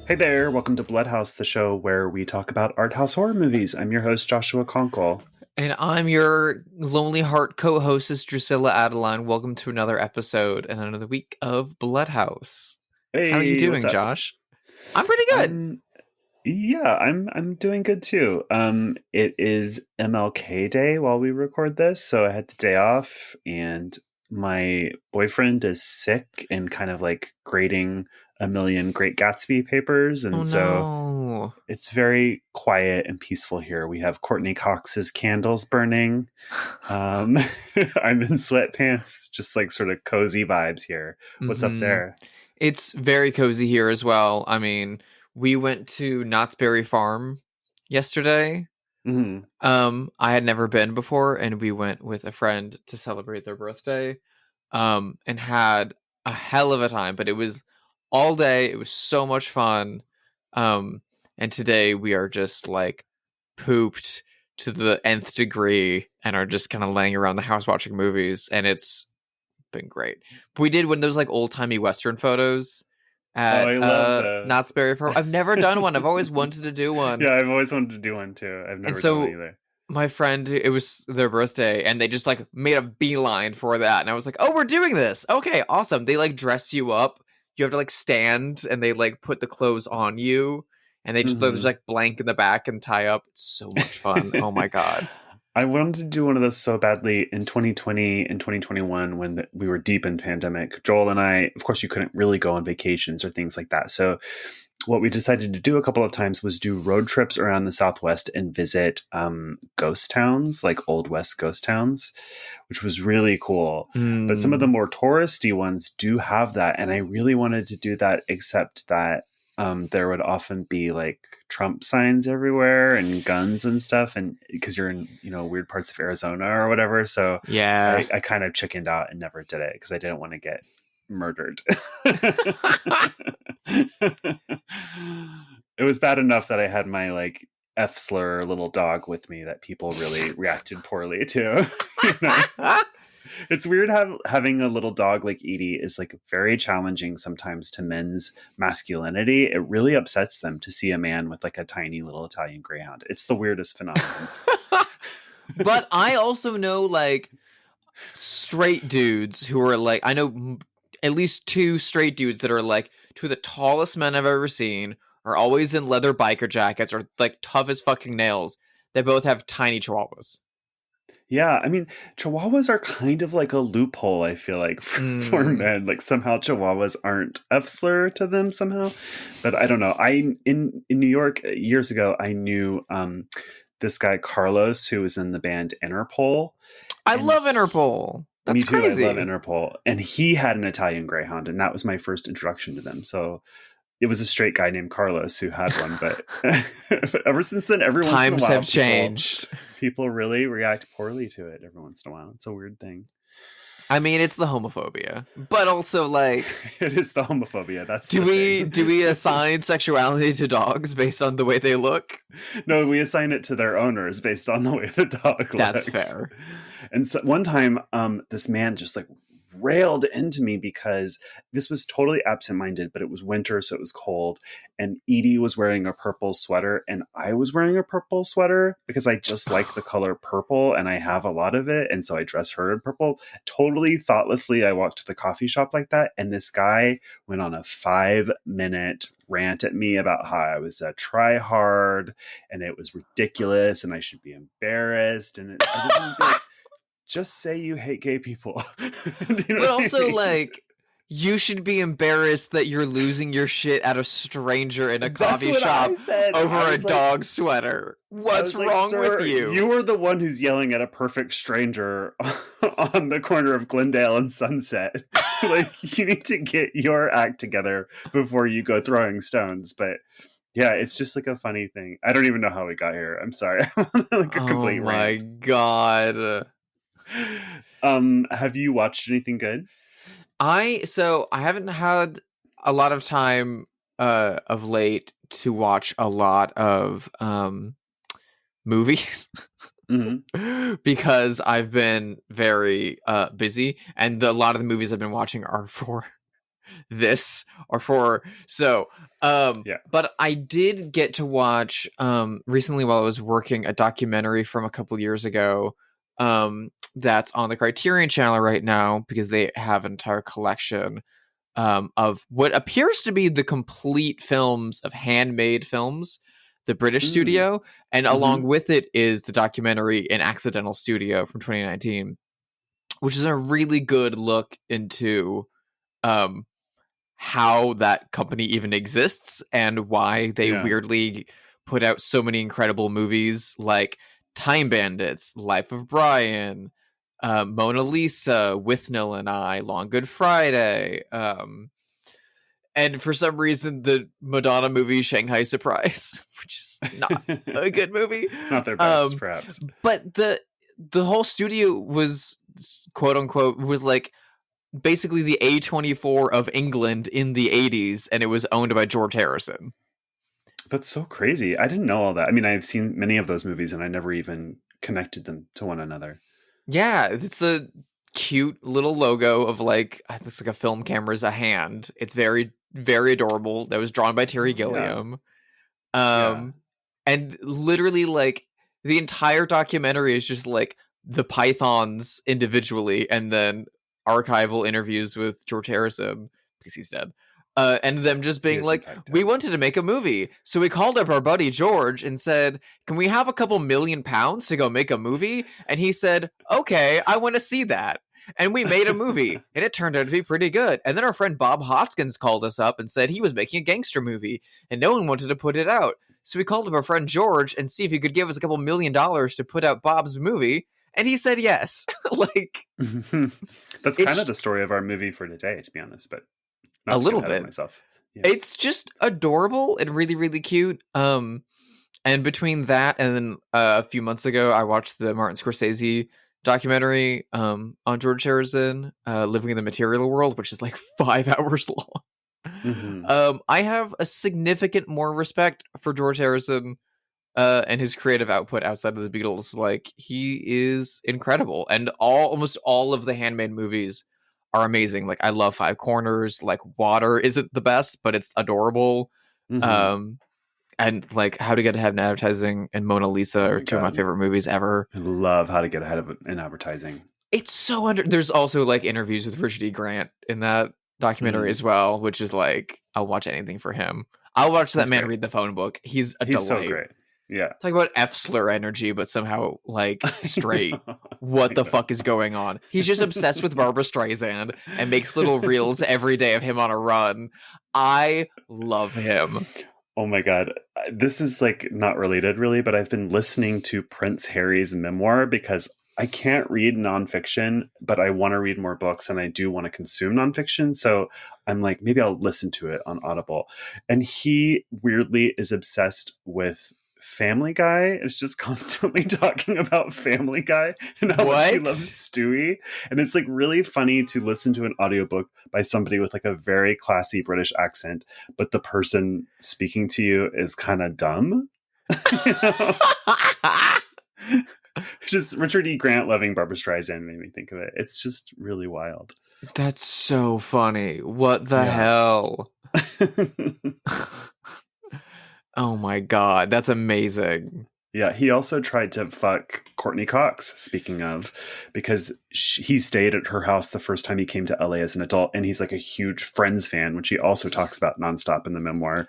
Hey there, welcome to Bloodhouse, the show where we talk about art house horror movies. I'm your host, Joshua Conkle. And I'm your Lonely Heart co-hostess, Drusilla Adeline. Welcome to another episode and another week of Bloodhouse. How are you Hey, what's doing, up? Josh? I'm pretty good. I'm doing good too. It is MLK Day while we record this, so I had the day off, and my boyfriend is sick and kind of like grading a million Great Gatsby papers, Oh and so no. it's very quiet and peaceful here. We have Courteney Cox's candles burning. I'm in sweatpants, just like sort of cozy vibes here. What's up Mm-hmm. there? It's very cozy here as well. I mean, we went to Knott's Berry Farm yesterday. Mm-hmm. I had never been before, and we went with a friend to celebrate their birthday. And had a hell of a time, but it was all day. It was so much fun. And today we are just like pooped to the nth degree and are just kind of laying around the house watching movies, and it's been great. But we did one of those like old timey Western photos Oh, at I love Knott's those. Berry Farm. I've never done one. I've always wanted to do one. Yeah, I've always wanted to do one too. I've And never done one so either. my friend, it was their birthday, and they just like made a beeline for that. And I was like, oh, we're doing this. Okay, awesome. They like dress you up. You have to like stand, and they like put the clothes on you, and they just there's Mm-hmm. like blank in the back and tie up. It's so much fun. Oh my god. I wanted to do one of those so badly in 2020 and 2021 when we were deep in pandemic. Joel and I, of course, you couldn't really go on vacations or things like that. So what we decided to do a couple of times was do road trips around the Southwest and visit ghost towns, like Old West ghost towns, which was really cool. But some of the Mm. more touristy ones do have that. And I really wanted to do that, except that there would often be like Trump signs everywhere and guns and stuff. And because you're in, weird parts of Arizona or whatever. So Yeah. I kind of chickened out and never did it because I didn't want to get murdered. It was bad enough that I had my like F slur little dog with me that people really reacted poorly to. you know? It's weird having a little dog like Edie is like very challenging sometimes to men's masculinity. It really upsets them to see a man with like a tiny little Italian greyhound. It's the weirdest phenomenon. But I also know like straight dudes who are like, I know at least two straight dudes that are like two of the tallest men I've ever seen, are always in leather biker jackets, or like tough as fucking nails. They both have tiny chihuahuas. Yeah, I mean, Chihuahuas are kind of like a loophole, I feel like, for Mm. men. Like somehow Chihuahuas aren't F slur to them somehow. But I don't know. In New York years ago, I knew this guy Carlos who was in the band Interpol. I And love Interpol. me That's too, I love crazy. Interpol. And he had an Italian Greyhound, and that was my first introduction to them. So it was a straight guy named Carlos who had one, but ever since then, every once in a Times while, have changed. people really react poorly to it. Every once in a while, it's a weird thing. I mean, it's the homophobia, but also like, It is the homophobia. That's do the we thing. do we assign sexuality to dogs based on the way they look? No, we assign it to their owners based on the way the dog That's looks. fair. And so one time, this man just like railed into me because this was totally absent-minded, but it was winter, so it was cold. And Edie was wearing a purple sweater, and I was wearing a purple sweater because I just like the color purple, and I have a lot of it, and so I dress her in purple. Totally thoughtlessly, I walked to the coffee shop like that, and this guy went on a 5-minute rant at me about how I was a try-hard, and it was ridiculous, and I should be embarrassed. And I just want to be like, just say you hate gay people. But also, like, you should be embarrassed that you're losing your shit at a stranger in a coffee shop over a dog sweater. What's wrong with you? You are the one who's yelling at a perfect stranger on the corner of Glendale and Sunset. Like, you need to get your act together before you go throwing stones. But yeah, it's just like a funny thing. I don't even know how we got here. I'm sorry. I'm like a complete rant. Oh my god. Have you watched anything good? I haven't had a lot of time of late to watch a lot of movies. Mm-hmm. Because I've been very busy, and a lot of the movies I've been watching are for this or for Yeah. but I did get to watch recently while I was working a documentary from a couple years ago that's on the Criterion channel right now because they have an entire collection of what appears to be the complete films of Handmade Films, the British Mm. studio, and along Hmm. with it is the documentary An Accidental Studio from 2019, which is a really good look into um, how that company even exists and why they Yeah. weirdly put out so many incredible movies like Time Bandits, Life of Brian, Mona Lisa, With Nil and I, Long Good Friday, and for some reason the Madonna movie Shanghai Surprise, which is not a good movie. Not their best, Um, perhaps. but the whole studio was quote unquote was like basically the A24 of England in the 80s, and it was owned by George Harrison. That's so crazy. I didn't know all that. I mean, I've seen many of those movies and I never even connected them to one another. Yeah, it's a cute little logo of like it's like a film camera's a hand. It's very very adorable. That was drawn by Terry Oh, yeah. Gilliam. Yeah. Um and literally like the entire documentary is just like the pythons individually and then archival interviews with George Harrison because he's dead. And them just He being is, in like, fact, we dead. wanted to make a movie. So we called up our buddy George and said, can we have a couple £1,000,000 to go make a movie? And he said, okay, I want to see that. And we made a movie, and it turned out to be pretty good. And then our friend Bob Hoskins called us up and said he was making a gangster movie, and no one wanted to put it out. So we called up our friend George and see if he could give us a couple $1,000,000 to put out Bob's movie, and he said yes. Like That's kind of it's the story of our movie for today, to be honest, but a not to get little ahead of bit. myself. Yeah. It's just adorable and really really cute. And between that and then a few months ago, I watched the Martin Scorsese documentary on George Harrison, Living in the Material World, which is like 5 hours long. Hmm. I have a significant more respect for George Harrison and his creative output outside of the Beatles. Like he is incredible, and almost all of the Handmade movies are amazing. Like I love Five Corners. Like Water isn't the best, but it's adorable. Hmm. Um, and like How to Get Ahead in Advertising and Mona Lisa Oh are my two of my God. favorite movies ever. I love How to Get Ahead of it in Advertising. It's so under. There's also like interviews with Richard E. Grant in that documentary Mm, as well, which is like I'll watch anything for him. I'll watch that he's man great. read the phone book. He's a He's so delight. great. Yeah. Talk about F slur energy, but somehow like I straight. know. What I the fuck is going on? He's just obsessed with Barbara Streisand and makes little reels every day of him on a run. I love him. Oh my God. This is like not related really, but I've been listening to Prince Harry's memoir because I can't read nonfiction, but I want to read more books and I do want to consume nonfiction. So I'm like, maybe I'll listen to it on Audible. And he weirdly is obsessed with Family Guy. It's just constantly talking about Family Guy and how much he What? loves Stewie. And it's like really funny to listen to an audiobook by somebody with like a very classy British accent, but the person speaking to you is kind of dumb. You know? Just Richard E. Grant loving Barbara Streisand made me think of it. It's just really wild. That's so funny. What the Yeah. hell? Oh my god, that's amazing. Yeah, he also tried to fuck Courtney Cox, speaking of, because he stayed at her house the first time he came to LA as an adult. And he's like a huge Friends fan, which he also talks about nonstop in the memoir.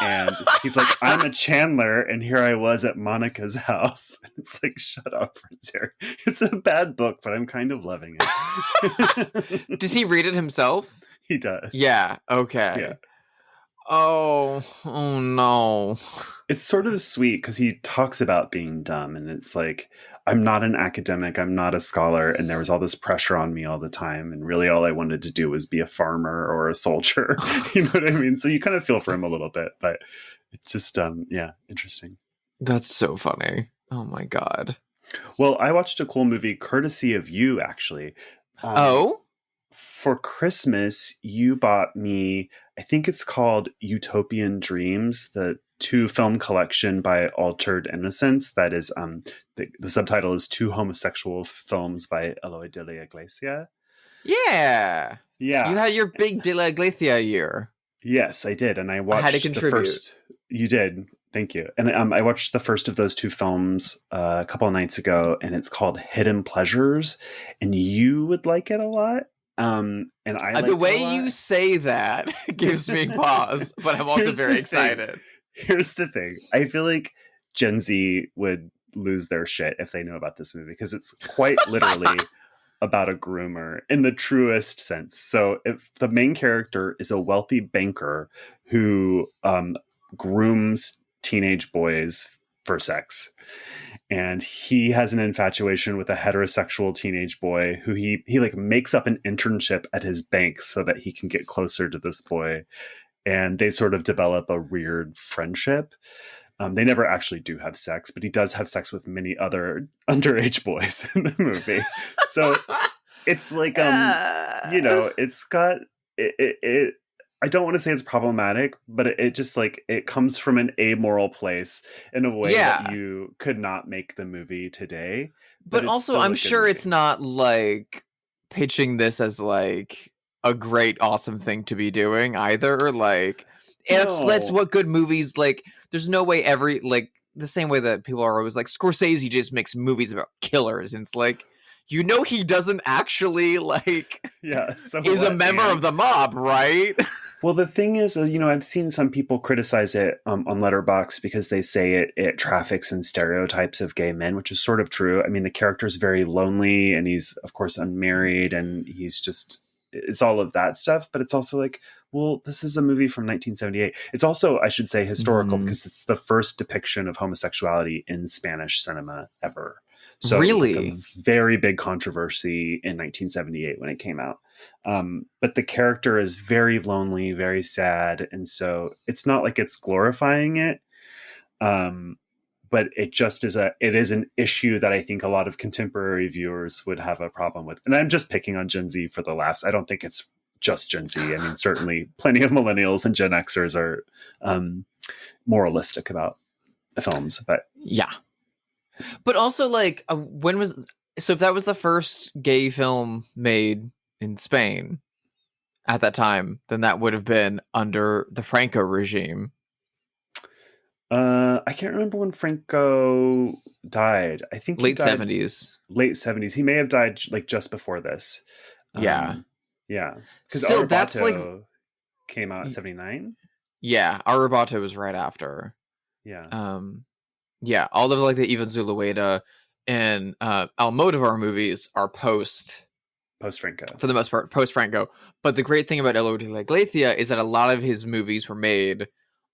And he's like, I'm a Chandler, and here I was at Monica's house. It's like, shut up, Prince Harry. It's a bad book, but I'm kind of loving it. Does he read it himself? He does. Yeah, okay. Yeah. Oh no. It's sort of sweet because he talks about being dumb, and it's like, I'm not an academic, I'm not a scholar, and there was all this pressure on me all the time, and really all I wanted to do was be a farmer or a soldier. You know what I mean? So you kind of feel for him a little bit, but it's just yeah, interesting. That's so funny. Oh my god. Well, I watched a cool movie courtesy of you, actually. Oh? For Christmas, you bought me, I think it's called Utopian Dreams, the two film collection by Altered Innocence. That is, the subtitle is Two Homosexual Films by Eloy de la Iglesia. Yeah. You Yeah. had your big De La Iglesia year. Yes, I did, and I I had to watched the contribute. first. You did. Thank you. And I watched the first of those two films a couple of nights ago, and it's called Hidden Pleasures, and you would like it a lot. And I The liked it a way lot. you say that gives me pause, but I'm also Here's very the thing. excited. Here's the thing. I feel like Gen Z would lose their shit if they know about this movie because it's quite literally about a groomer in the truest sense. So if the main character is a wealthy banker who grooms teenage boys for sex, and he has an infatuation with a heterosexual teenage boy who he like makes up an internship at his bank so that he can get closer to this boy, and they sort of develop a weird friendship. They never actually do have sex, but he does have sex with many other underage boys in the movie. So it's like, it's got it. I don't want to say it's problematic, but it just like it comes from an amoral place in a way that you could not make the movie today. But also, I'm sure it's not like pitching this as like a great, awesome thing to be doing either. Like, that's what good movies like. There's no way the same way that people are always like Scorsese just makes movies about killers, and it's like, he doesn't actually like is a member of the mob, right? Well, the thing is, I've seen some people criticize it on Letterboxd because they say it traffics in stereotypes of gay men, which is sort of true. I mean, the character's very lonely, and he's of course unmarried, and it's all of that stuff. But it's also like, well, this is a movie from 1978. It's also, I should say, historical because it's the first depiction of homosexuality in Spanish cinema ever. So really? It was like a very big controversy in 1978 when it came out. But the character is very lonely, very sad. And so it's not like it's glorifying it. But it just is an issue that I think a lot of contemporary viewers would have a problem with. And I'm just picking on Gen Z for the laughs. I don't think it's just Gen Z. I mean, certainly plenty of millennials and Gen Xers are moralistic about the films, but yeah. But also, like, if that was the first gay film made in Spain at that time, then that would have been under the Franco regime. I can't remember when Franco died. I think late 70s. Late 70s. He may have died like just before this. Yeah. Because Arrebato came out in 79. Yeah, Arrebato was right after. Yeah. Yeah, all of like the Ivan Zulueta and Almodovar movies are post-Franco. For the most part, post-Franco. But the great thing about Eloy de la Iglesia is that a lot of his movies were made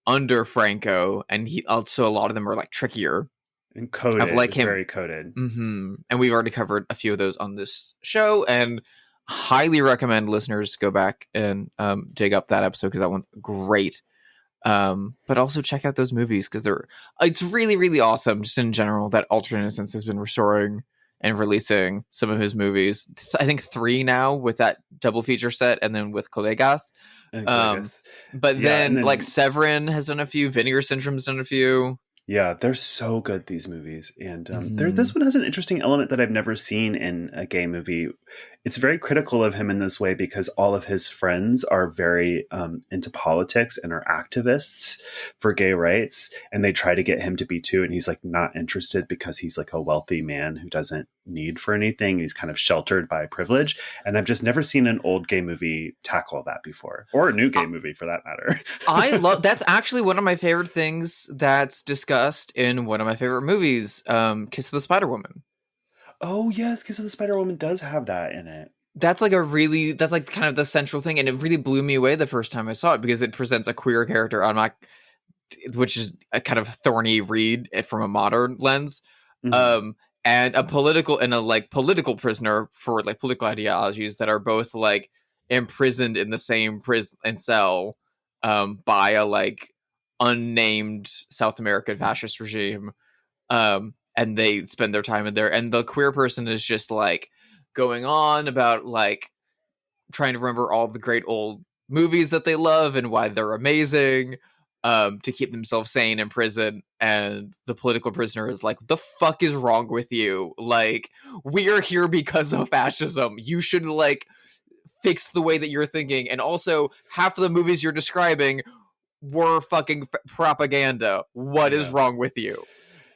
under Franco, and a lot of them are like trickier. And coded, like very coded. Mm-hmm. And we've already covered a few of those on this show, and highly recommend listeners go back and dig up that episode because that one's great. But also check out those movies because it's really, really awesome. Just in general, that Ultra Innocence has been restoring and releasing some of his movies. I think 3 now with that double feature set, and then with Colegas. But then like Severin has done a few. Vinegar Syndrome's done a few. Yeah, they're so good, these movies. And this one has an interesting element that I've never seen in a gay movie. It's very critical of him in this way because all of his friends are very into politics and are activists for gay rights. And they try to get him to be too. And he's like not interested because he's like a wealthy man who doesn't need for anything. He's kind of sheltered by privilege. And I've just never seen an old gay movie tackle that before, or a new gay movie for that matter. That's actually one of my favorite things that's discussed in one of my favorite movies, Kiss of the Spider Woman. Oh yes, Kiss of the Spider Woman does have that in it. That's like kind of the central thing, and it really blew me away the first time I saw it because it presents a queer character which is a kind of thorny read from a modern lens. Mm-hmm. And a political prisoner for like political ideologies that are both like imprisoned in the same prison and cell by a like unnamed South American fascist regime. And they spend their time in there, and the queer person is just like going on about like trying to remember all the great old movies that they love and why they're amazing. To keep themselves sane in prison, and the political prisoner is like, the fuck is wrong with you? Like, we are here because of fascism. You should like fix the way that you're thinking. And also, half of the movies you're describing were fucking propaganda. What is wrong with you?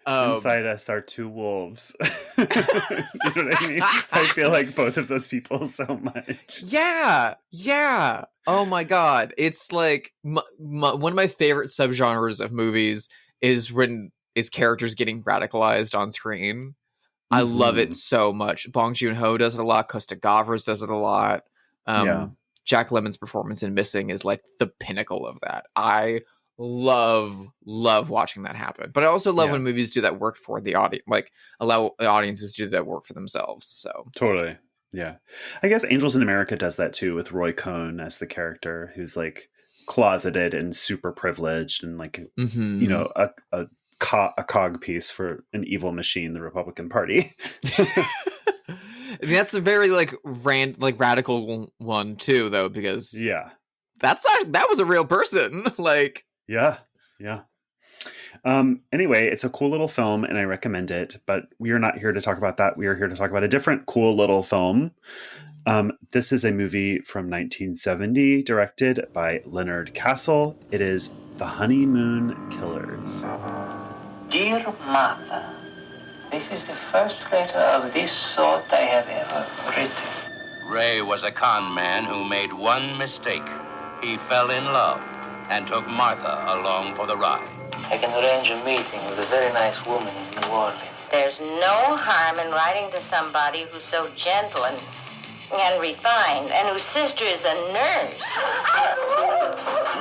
Inside us are two wolves. Do you know what I mean? I feel like both of those people so much. Yeah. Oh my god, it's like one of my favorite subgenres of movies is when is characters getting radicalized on screen. I love it so much. Bong Joon-ho does it a lot. Costa Gavras does it a lot. Jack Lemmon's performance in Missing is like the pinnacle of that. I love watching that happen. But I also love when movies do that work for the audience, like allow the audiences to do that work for themselves. So totally. Yeah. I guess Angels in America does that too, with Roy Cohn as the character who's like closeted and super privileged and like, you know, a cog piece for an evil machine, the Republican Party. That's a very like radical one too, though, because that was a real person. Like yeah. Anyway, it's a cool little film and I recommend it, but we are not here to talk about that. We are here to talk about a different cool little film. This is a movie from 1970 directed by Leonard Castle. It is The Honeymoon Killers. Dear Martha, this is the first letter of this sort I have ever written. Ray was a con man who made one mistake. He fell in love and took Martha along for the ride. I can arrange a meeting with a very nice woman in New Orleans. There's no harm in writing to somebody who's so gentle and refined, and whose sister is a nurse.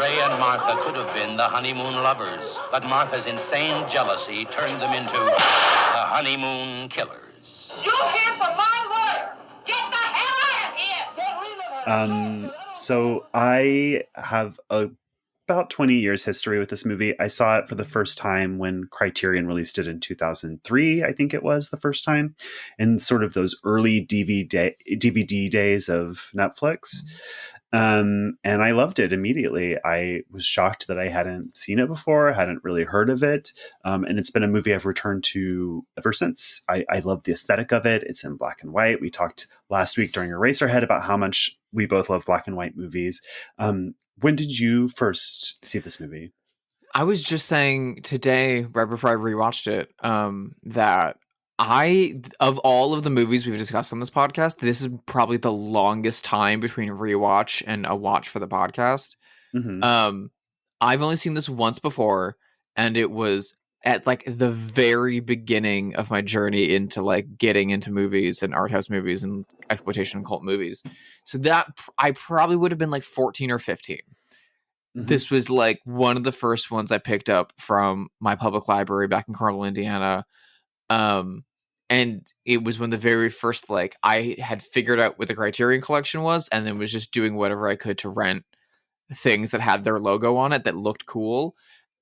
Ray and Martha could have been the honeymoon lovers, but Martha's insane jealousy turned them into the honeymoon killers. You hear from my lawyer. Get the hell out of here. So I have about 20 years history with this movie. I saw it for the first time when Criterion released it in 2003. I think it was the first time, in sort of those early DVD days of Netflix. And I loved it immediately. I was shocked that I hadn't seen it before, hadn't really heard of it. And it's been a movie I've returned to ever since. I love the aesthetic of it. It's in black and white. We talked last week during Eraserhead about how much we both love black and white movies. When did you first see this movie? I was just saying today, right before I rewatched it, that of all of the movies we've discussed on this podcast, this is probably the longest time between a rewatch and a watch for the podcast. I've only seen this once before, and it was at like the very beginning of my journey into like getting into movies and art house movies and exploitation and cult movies. So that I probably would have been like 14 or 15. This was like one of the first ones I picked up from my public library back in Carmel, Indiana. And it was when the very first, like, I had figured out what the Criterion Collection was, and then was just doing whatever I could to rent things that had their logo on it that looked cool.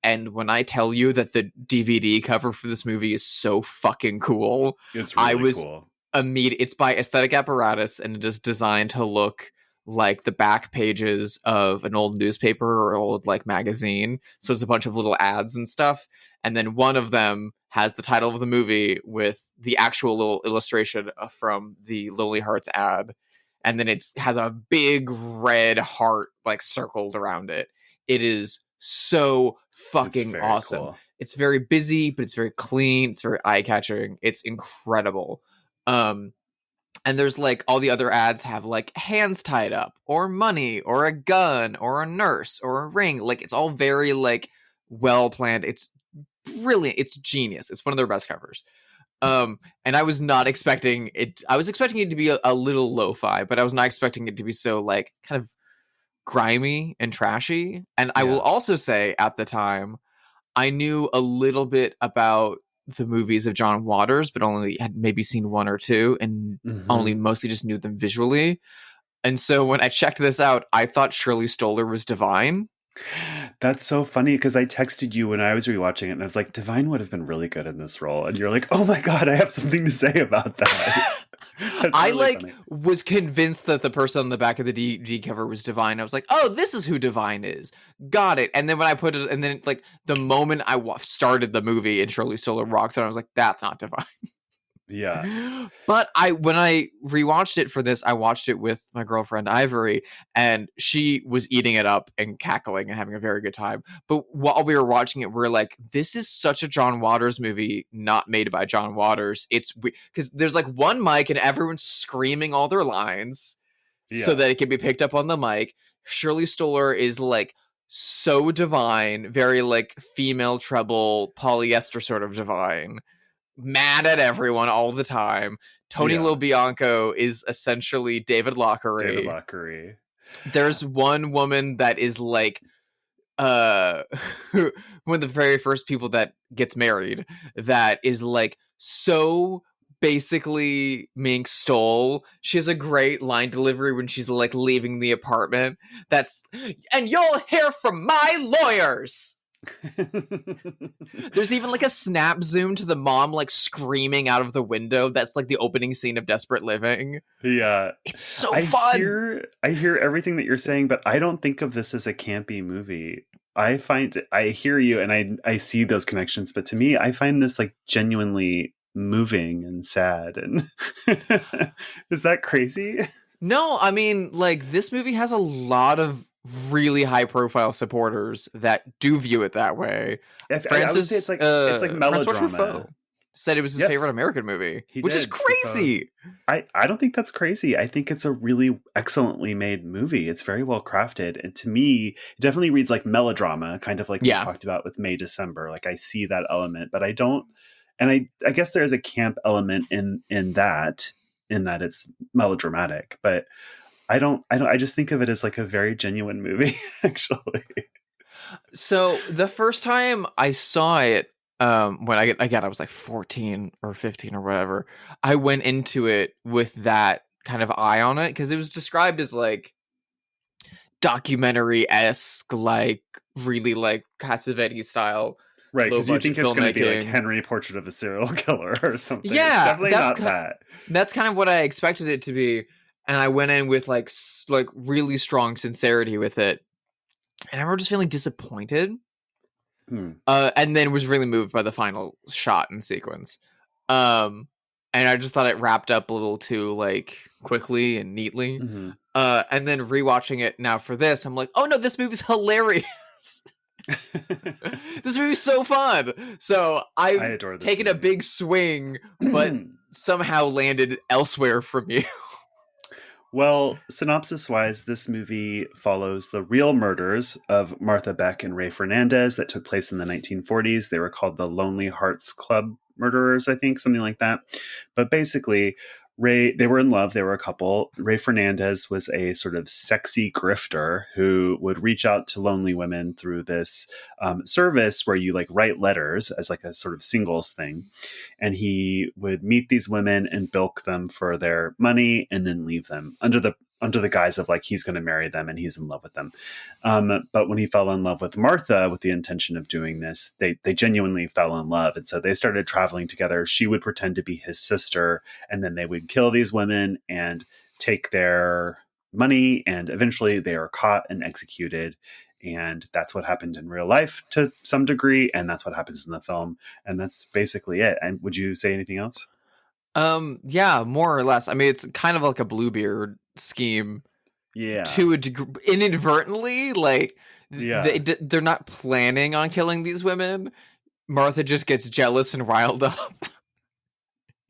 And when I tell you that the DVD cover for this movie is so fucking cool, it's really cool. It's by Aesthetic Apparatus, and it is designed to look like the back pages of an old newspaper or old like magazine. So it's a bunch of little ads and stuff. And then one of them has the title of the movie with the actual little illustration from the Lonely Hearts ad. And then it has a big red heart like circled around it. It is so fucking awesome. Cool. It's very busy, but it's very clean. It's very eye-catching. It's incredible. And there's like all the other ads have like hands tied up or money or a gun or a nurse or a ring. Like it's all very like well planned. It's brilliant. It's genius. It's one of their best covers. And I was not expecting it. I was expecting it to be a little lo-fi, but I was not expecting it to be so like kind of grimy and trashy. And I will also say at the time, I knew a little bit about the movies of John Waters, but only had maybe seen one or two and only mostly just knew them visually. And so when I checked this out, I thought Shirley Stoler was Divine. That's so funny because I texted you when I was rewatching it and I was like, Divine would have been really good in this role. And you're like, oh my God, I have something to say about that. I really funny. Was convinced that the person on the back of the DVD cover was Divine. I was like, oh, this is who Divine is. Got it. And then when I put it, and then like the moment I started the movie and Shirley Stoler rocks on, I was like, that's not Divine. Yeah. But when I rewatched it for this, I watched it with my girlfriend Ivory, and she was eating it up and cackling and having a very good time. But while we were watching it, we're like, this is such a John Waters movie, not made by John Waters. It's because there's like one mic and everyone's screaming all their lines so that it can be picked up on the mic. Shirley Stoler is like so divine, very like female treble polyester sort of divine, mad at everyone all the time. Tony LoBianco is essentially David Lockery. There's one woman that is like one of the very first people that gets married that is like so basically Mink Stole. She has a great line delivery when she's like leaving the apartment. And you'll hear from my lawyers. There's even like a snap zoom to the mom like screaming out of the window. That's like the opening scene of Desperate Living. Yeah, it's so fun. I hear everything that you're saying, but I don't think of this as a campy movie. I hear you and I see those connections, but to me, I find this like genuinely moving and sad. And is that crazy? No, I mean, like, this movie has a lot of really high profile supporters that do view it that way. I would say it's like melodrama. Said it was his favorite American movie, which is crazy. I don't think that's crazy. I think it's a really excellently made movie. It's very well crafted, and to me, it definitely reads like melodrama, kind of like we talked about with May December. Like I see that element, but I don't. And I guess there's a camp element in that it's melodramatic, but I just think of it as like a very genuine movie, actually. So the first time I saw it, when I was like 14 or 15 or whatever, I went into it with that kind of eye on it because it was described as like documentary-esque, like really like Cassavetes style. Right, because you think it's going to be like Henry, Portrait of a Serial Killer or something. Yeah, it's definitely not that. That's kind of what I expected it to be, and I went in with like really strong sincerity with it, and I remember just feeling disappointed, and then was really moved by the final shot and sequence, and I just thought it wrapped up a little too like quickly and neatly, and then rewatching it now for this, I'm like, oh no, this movie's hilarious. This movie's so fun. So I've taken a big swing, but somehow landed elsewhere from you. Well, synopsis-wise, this movie follows the real murders of Martha Beck and Ray Fernandez that took place in the 1940s. They were called the Lonely Hearts Club murderers, I think, something like that. But basically, they were in love. They were a couple. Ray Fernandez was a sort of sexy grifter who would reach out to lonely women through this service where you like write letters as like a sort of singles thing. And he would meet these women and bilk them for their money and then leave them under the guise of like he's going to marry them and he's in love with them. But when he fell in love with Martha with the intention of doing this, they genuinely fell in love. And so they started traveling together. She would pretend to be his sister, and then they would kill these women and take their money. And eventually they are caught and executed. And that's what happened in real life to some degree. And that's what happens in the film. And that's basically it. And would you say anything else? Yeah, more or less. I mean, it's kind of like a Bluebeard scheme, to a degree, inadvertently. Like, they're not planning on killing these women. Martha just gets jealous and riled up.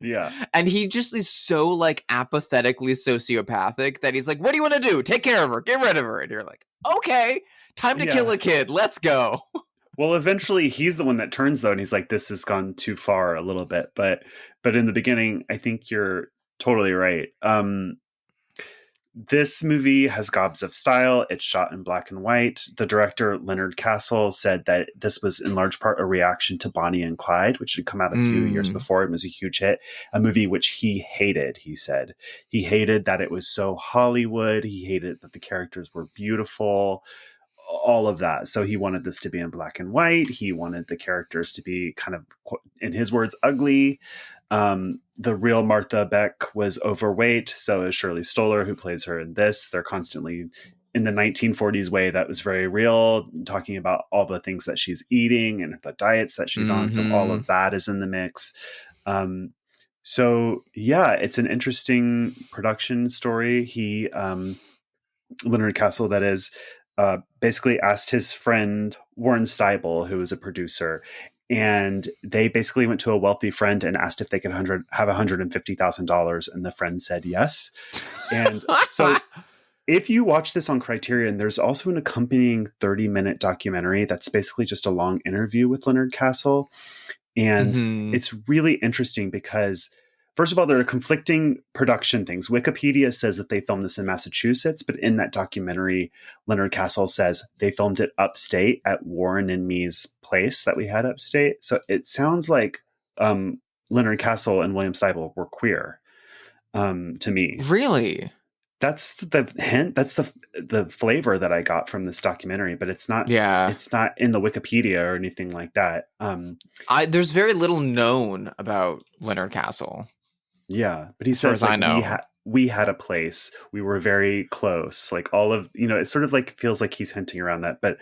Yeah, and he just is so like apathetically sociopathic that he's like, "What do you want to do? Take care of her, get rid of her." And you're like, "Okay, time to kill a kid. Let's go." Well, eventually he's the one that turns though, and he's like, "This has gone too far a little bit." But in the beginning, I think you're totally right. This movie has gobs of style. It's shot in black and white. The director, Leonard Castle, said that this was in large part a reaction to Bonnie and Clyde, which had come out a few years before. It was a huge hit, a movie which he hated, he said. He hated that it was so Hollywood. He hated that the characters were beautiful, all of that. So he wanted this to be in black and white. He wanted the characters to be kind of, in his words, ugly. The real Martha Beck was overweight. So is Shirley Stoler, who plays her in this. They're constantly in the 1940s way that was very real, talking about all the things that she's eating and the diets that she's on. So all of that is in the mix. So yeah, it's an interesting production story. Leonard Castle, that is, basically asked his friend Warren Steibel, who was a producer, and they basically went to a wealthy friend and asked if they could have $150,000, and the friend said yes. And so, if you watch this on Criterion, there's also an accompanying 30-minute documentary that's basically just a long interview with Leonard Castle, and it's really interesting because, first of all, there are conflicting production things. Wikipedia says that they filmed this in Massachusetts, but in that documentary, Leonard Castle says they filmed it upstate at Warren and me's place that we had upstate. So it sounds like Leonard Castle and William Steibel were queer to me. Really? That's the hint. That's the flavor that I got from this documentary, but it's not. Yeah, it's not in the Wikipedia or anything like that. There's very little known about Leonard Castle. Yeah, but he as far says as like, I know, we had a place. We were very close. Like all of it sort of like feels like he's hinting around that, but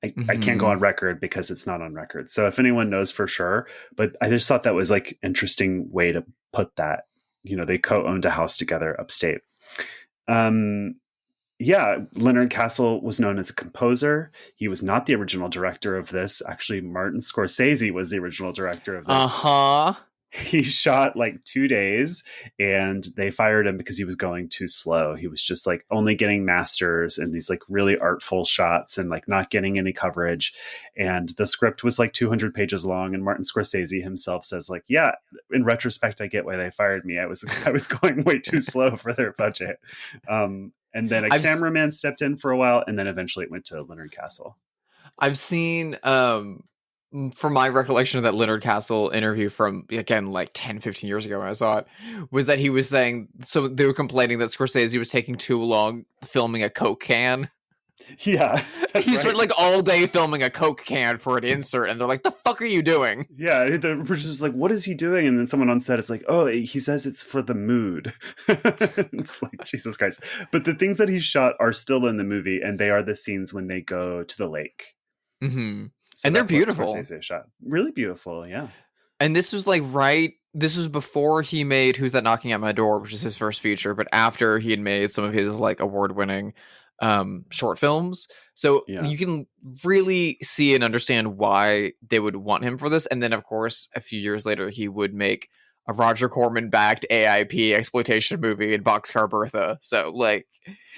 I can't go on record because it's not on record. So if anyone knows for sure, but I just thought that was like interesting way to put that. They co-owned a house together upstate. Yeah, Leonard Castle was known as a composer. He was not the original director of this. Actually, Martin Scorsese was the original director of this. He shot like 2 days and they fired him because he was going too slow. He was just like only getting masters and these like really artful shots and like not getting any coverage. And the script was like 200 pages long. And Martin Scorsese himself says like, yeah, in retrospect, I get why they fired me. I was going way too slow for their budget. And then a cameraman stepped in for a while and then eventually it went to Leonard Castle. I've seen, from my recollection of that Leonard Castle interview from, again, like 10, 15 years ago when I saw it, was that he was saying, so they were complaining that Scorsese was taking too long filming a Coke can. Yeah. He spent like all day filming a Coke can for an insert, and they're like, the fuck are you doing? Yeah, the producer's like, what is he doing? And then someone on set is like, oh, he says it's for the mood. It's like, Jesus Christ. But the things that he shot are still in the movie, and they are the scenes when they go to the lake. Mm-hmm. So and they're beautiful. Scorsese shot. Really beautiful, yeah. And this was like this was before he made Who's That Knocking at My Door, which is his first feature, but after he had made some of his like award-winning short films. So you can really see and understand why they would want him for this. And then, of course, a few years later, he would make a Roger Corman-backed AIP exploitation movie in Boxcar Bertha. So, like,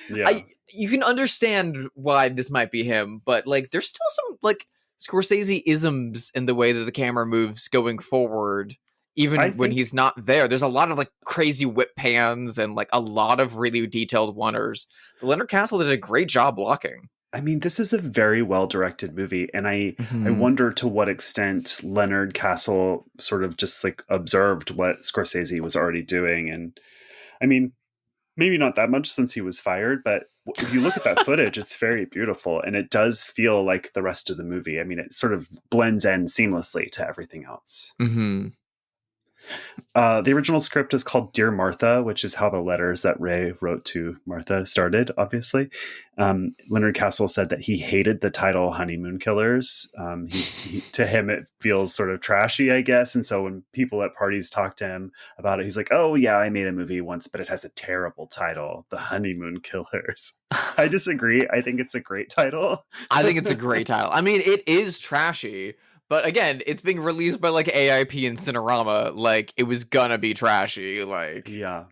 you can understand why this might be him, but like, there's still some like Scorsese-isms in the way that the camera moves going forward, even when he's not there. There's a lot of like crazy whip pans and like a lot of really detailed oneers. The Leonard Castle did a great job blocking. I mean, this is a very well-directed movie, and I wonder to what extent Leonard Castle sort of just like observed what Scorsese was already doing. And I mean, maybe not that much since he was fired, but if you look at that footage, it's very beautiful, and it does feel like the rest of the movie. I mean, it sort of blends in seamlessly to everything else. Mm-hmm. The original script is called Dear Martha, which is how the letters that Ray wrote to Martha started, obviously. Leonard Castle said that he hated the title Honeymoon Killers. To him, it feels sort of trashy, I guess. And so when people at parties talk to him about it, he's like, oh, yeah, I made a movie once, but it has a terrible title, The Honeymoon Killers. I disagree. I think it's a great title. I think it's a great title. I mean, it is trashy. But again, it's being released by like AIP and Cinerama. Like, it was gonna be trashy. Like, yeah.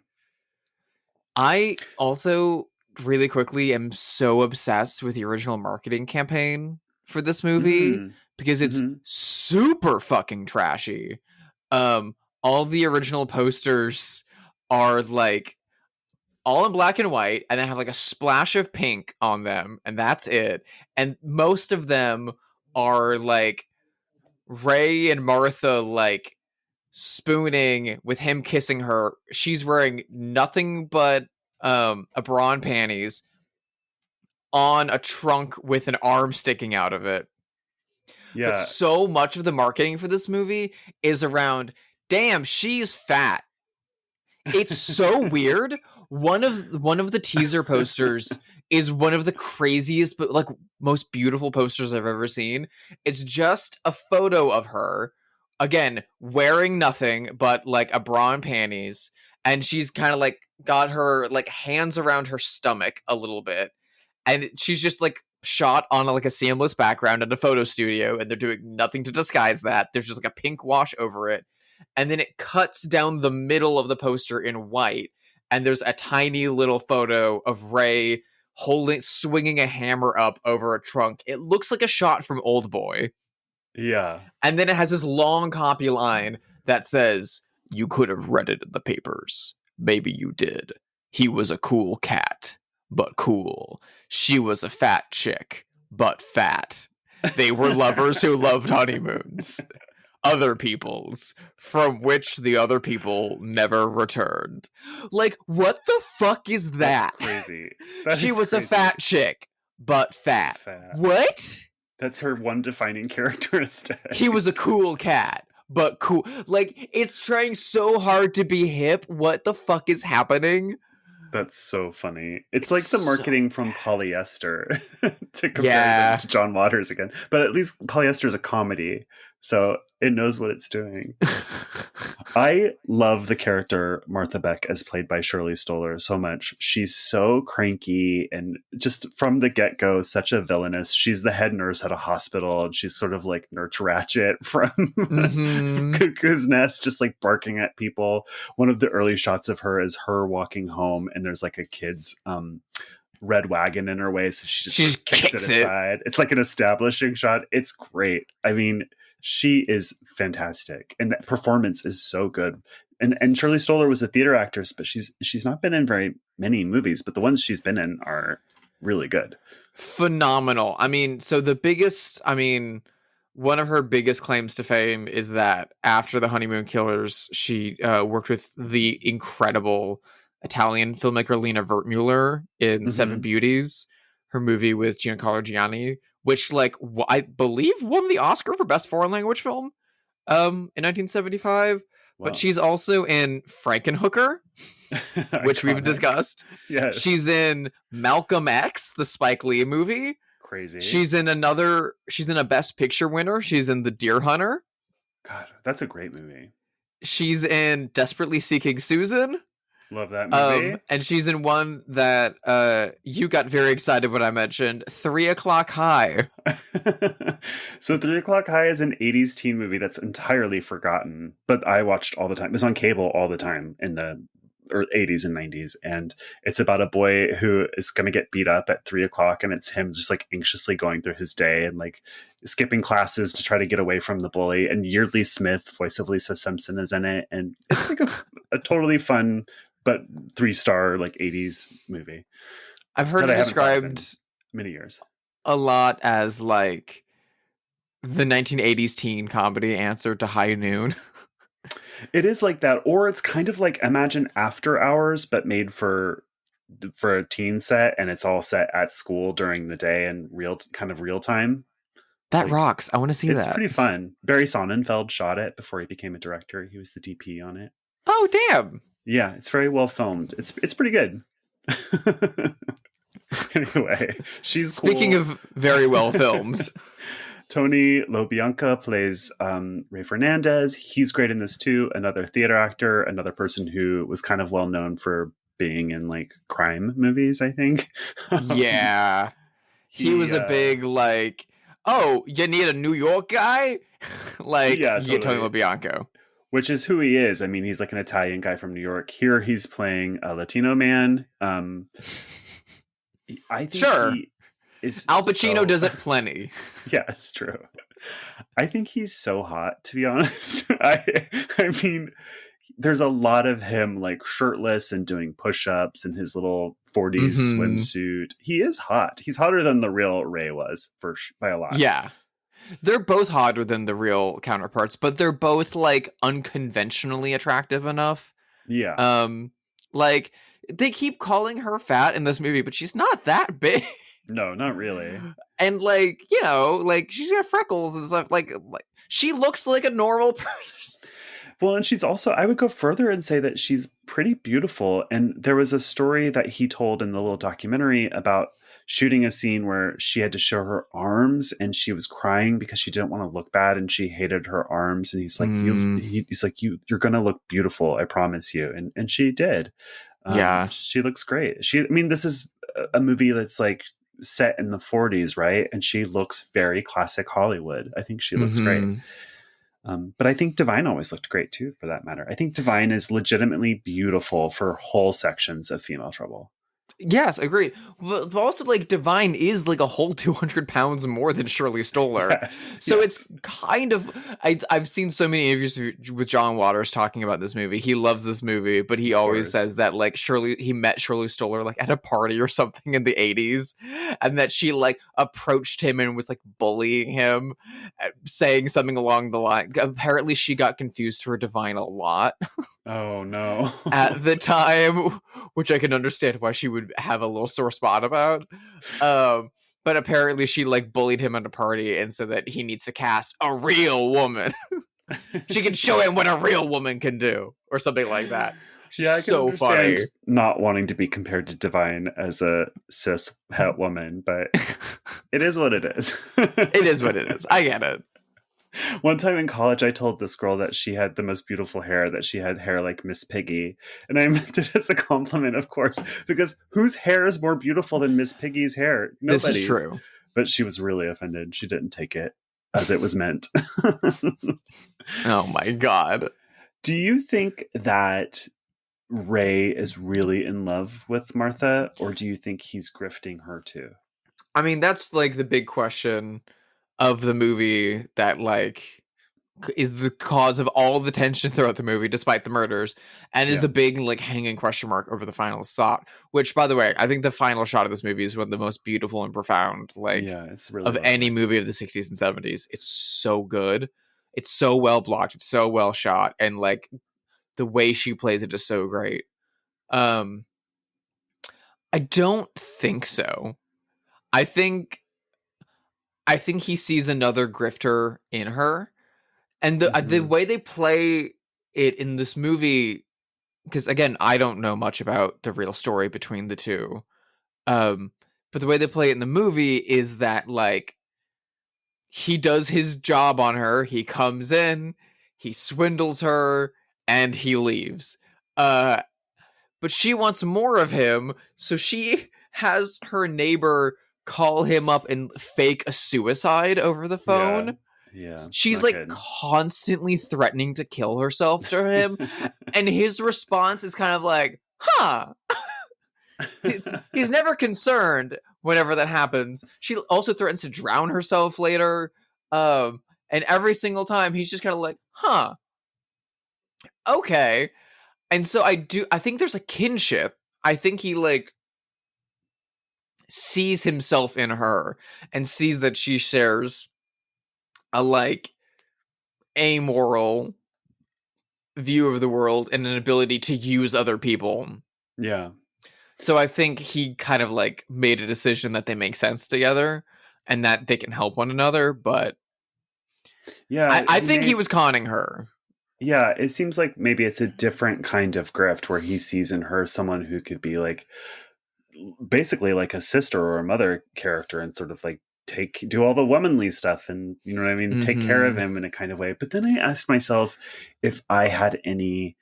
I also really quickly am so obsessed with the original marketing campaign for this movie because it's super fucking trashy. All the original posters are like all in black and white, and they have like a splash of pink on them, and that's it. And most of them are like Ray and Martha like spooning with him kissing her. She's wearing nothing but a bra and panties on a trunk with an arm sticking out of it. Yeah. But so much of the marketing for this movie is around, damn, she's fat. It's so weird. One of the teaser posters is one of the craziest, but like most beautiful posters I've ever seen. It's just a photo of her again, wearing nothing but like a bra and panties, and she's kind of like got her like hands around her stomach a little bit, and she's just like shot on like a seamless background in a photo studio, and they're doing nothing to disguise that. There's just like a pink wash over it, and then it cuts down the middle of the poster in white, and there's a tiny little photo of Ray swinging a hammer up over a trunk. It looks like a shot from Old Boy. Yeah. And then it has this long copy line that says, "You could have read it in the papers. Maybe you did. He was a cool cat, but cool. She was a fat chick, but fat. They were lovers who loved honeymoons. Other people's, from which the other people never returned." Like, what the fuck is that? That's crazy. She was a fat chick, but fat. What? That's her one defining characteristic. He was a cool cat, but cool. Like, it's trying so hard to be hip. What the fuck is happening? That's so funny. It's like the marketing from polyester to compare them to John Waters again. But at least polyester is a comedy, so it knows what it's doing. I love the character Martha Beck as played by Shirley Stoler so much. She's so cranky and just from the get-go such a villainous. She's the head nurse at a hospital and she's sort of like Nurse Ratchet from Cuckoo's Nest, just like barking at people. One of the early shots of her is her walking home and there's like a kid's red wagon in her way, so she just kicks it aside. It's like an establishing shot. It's great. I mean, she is fantastic, and that performance is so good. And Shirley Stoler was a theater actress, but she's not been in very many movies, but the ones she's been in are really good. Phenomenal. I mean, one of her biggest claims to fame is that after the Honeymoon Killers, she worked with the incredible Italian filmmaker Lena Wertmuller in Seven Beauties, her movie with Giancarlo Gianni, which I believe won the Oscar for Best Foreign Language Film in 1975. Wow. But she's also in Frankenhooker, which we've discussed. Yes. She's in Malcolm X, the Spike Lee movie. Crazy. She's in a Best Picture winner. She's in The Deer Hunter. God, that's a great movie. She's in Desperately Seeking Susan. Love that movie. And she's in one that you got very excited when I mentioned, 3 O'Clock High. So 3 O'Clock High is an 80s teen movie that's entirely forgotten, but I watched all the time. It was on cable all the time in the 80s and 90s. And it's about a boy who is going to get beat up at 3 o'clock. And it's him just like anxiously going through his day and like skipping classes to try to get away from the bully. And Yeardley Smith, voice of Lisa Simpson, is in it. And it's like a totally fun but 3-star like 80s movie. I've heard it described many years a lot as like the 1980s teen comedy answer to High Noon. It is like that, or it's kind of like imagine After Hours, but made for a teen set, and it's all set at school during the day and real time. That rocks. I want to see that. It's pretty fun. Barry Sonnenfeld shot it before he became a director. He was the DP on it. Oh, damn. Yeah, it's very well filmed. It's pretty good. Anyway, she's Speaking cool. of very well filmed. Tony LoBianca plays Ray Fernandez. He's great in this too. Another theater actor, another person who was kind of well known for being in like crime movies, I think. Yeah. He was a big like, oh, you need a New York guy? Like, yeah, you get Tony LoBianco. Which is who he is. I mean, he's like an Italian guy from New York. Here he's playing a Latino man. I think he is Al Pacino does it plenty. Yeah, it's true. I think he's so hot, to be honest. I mean, there's a lot of him like shirtless and doing push-ups in his little 40s swimsuit. He is hot. He's hotter than the real Ray was by a lot. Yeah. They're both hotter than the real counterparts, but they're both like unconventionally attractive enough. Yeah. Like they keep calling her fat in this movie, but she's not that big. No, not really. And like, you know, like she's got freckles and stuff. Like she looks like a normal person. Well, and she's also, I would go further and say that she's pretty beautiful. And there was a story that he told in the little documentary about shooting a scene where she had to show her arms and she was crying because she didn't want to look bad and she hated her arms. And he's like, he's like, you're going to look beautiful. I promise you. And she did. Yeah. She looks great. I mean, this is a movie that's like set in the 40s, right? And she looks very classic Hollywood. I think she looks great. But I think Divine always looked great too, for that matter. I think Divine is legitimately beautiful for whole sections of Female Trouble. Yes, agreed. But also, like, Divine is like a whole 200 pounds more than Shirley Stoler. So it's kind of... I've seen so many interviews with John Waters talking about this movie. He loves this movie, but he always says that, like, he met Shirley Stoler, like, at a party or something in the 80s, and that she, like, approached him and was, like, bullying him, saying something along the line. Apparently, she got confused for Divine a lot. Oh, no. At the time, which I can understand why she would have a little sore spot about. But apparently she like bullied him at a party and said that he needs to cast a real woman. She can show him what a real woman can do, or something like that. Yeah, I can so understand funny. not wanting to be compared to Divine as a cis het woman, but it is what it is. It is what it is. I get it. One time in college, I told this girl that she had the most beautiful hair, that she had hair like Miss Piggy. And I meant it as a compliment, of course, because whose hair is more beautiful than Miss Piggy's hair? Nobody's. This is true. But she was really offended. She didn't take it as it was meant. Oh my God. Do you think that Ray is really in love with Martha, or do you think he's grifting her too? I mean, that's like the big question of the movie that like is the cause of all the tension throughout the movie despite the murders, and is the big like hanging question mark over the final shot, which, by the way, I think the final shot of this movie is one of the most beautiful and profound it's really of lovely. Any movie of the 60s and 70s. It's so good, it's so well blocked, it's so well shot, and like the way she plays it is so great. I don't think so. I think he sees another grifter in her, and the way they play it in this movie, because again, I don't know much about the real story between the two, but the way they play it in the movie is that like he does his job on her, he comes in, he swindles her, and he leaves. But she wants more of him, so she has her neighbor call him up and fake a suicide over the phone. Yeah. She's like constantly threatening to kill herself to him. And his response is kind of like, huh. He's never concerned whenever that happens. She also threatens to drown herself later. And every single time he's just kind of like, huh. Okay. And so I think there's a kinship. I think he like sees himself in her and sees that she shares a like amoral view of the world and an ability to use other people. Yeah. So I think he kind of like made a decision that they make sense together and that they can help one another. But yeah, I think he was conning her. Yeah, it seems like maybe it's a different kind of grift where he sees in her someone who could be like basically like a sister or a mother character and sort of like do all the womanly stuff and, you know what I mean, take care of him in a kind of way. But then I asked myself if I had any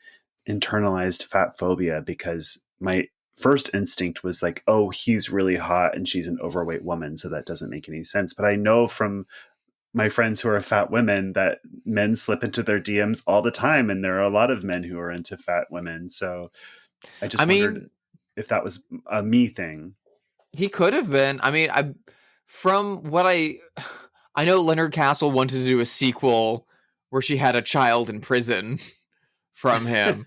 internalized fat phobia, because my first instinct was like, oh, he's really hot and she's an overweight woman, so that doesn't make any sense. But I know from my friends who are fat women that men slip into their DMs all the time, and there are a lot of men who are into fat women. So I just wondered if that was a me thing. He could have been. I mean, from what I know Leonard Castle wanted to do a sequel where she had a child in prison from him.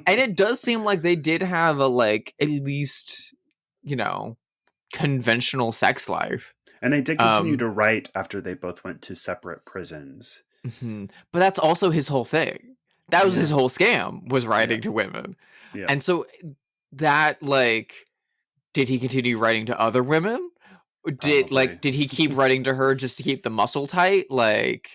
And it does seem like they did have a like at least, you know, conventional sex life. And they did continue to write after they both went to separate prisons. Mm-hmm. But that's also his whole thing. That was his whole scam, was writing to women. Yeah. And so that, like, did he continue writing to other women? Did he keep writing to her just to keep the muscle tight? Like,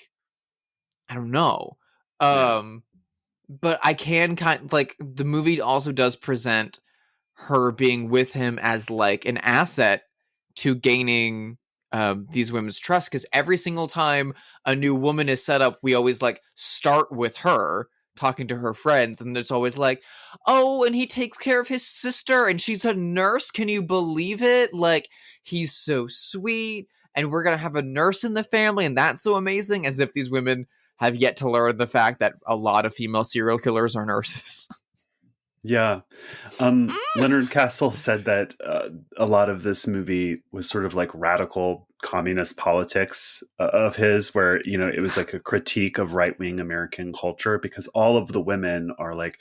I don't know. But I can the movie also does present her being with him as like an asset to gaining these women's trust, because every single time a new woman is set up, we always like start with her talking to her friends, and there's always like, oh, and he takes care of his sister and she's a nurse, can you believe it? Like, he's so sweet, and we're gonna have a nurse in the family, and that's so amazing, as if these women have yet to learn the fact that a lot of female serial killers are nurses. Yeah. Leonard Castle said that a lot of this movie was sort of like radical communist politics of his, where, you know, it was like a critique of right-wing American culture, because all of the women are like,